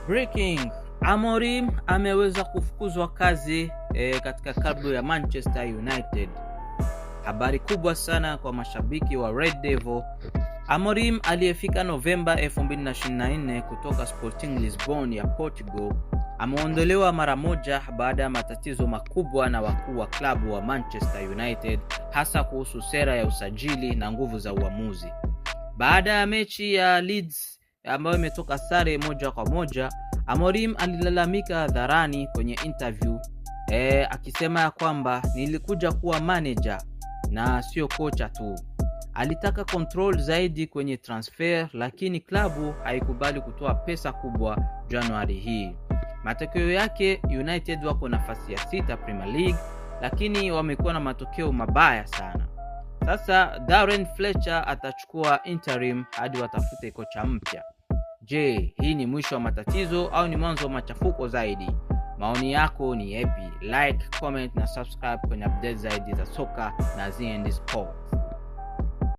Breaking: Amorim ameweza kufukuzwa kazi katika klabu ya Manchester United. Habari kubwa sana kwa mashabiki wa Red Devil. Amorim aliyefika Novemba 2024 kutoka Sporting Lisbon ya Portugal ameondolewa mara moja baada ya matatizo makubwa na wakuu wa klabu wa Manchester United, hasa kuhusu sera ya usajili na nguvu za uamuzi. Baada ya mechi ya Leeds ambayo imetoka sare 1-1, Amorim alilalamika hadharani kwenye interview akisema ya kwamba nilikuja kuwa manager na sio kocha tu. Alitaka control zaidi kwenye transfer, lakini klabu haikubali kutoa pesa kubwa Januari hii. Matokeo yake United wako nafasi ya 6 Premier League, lakini wamekuwa na matokeo mabaya sana. Sasa Darren Fletcher atachukua interim hadi watafute kocha mpya. Je, hii ni mwisho wa matatizo au ni mwanzo wa machafuko zaidi? Maoni yako ni yapi? Like, comment na subscribe kwenye updates zaidi za soka na ZND Sports.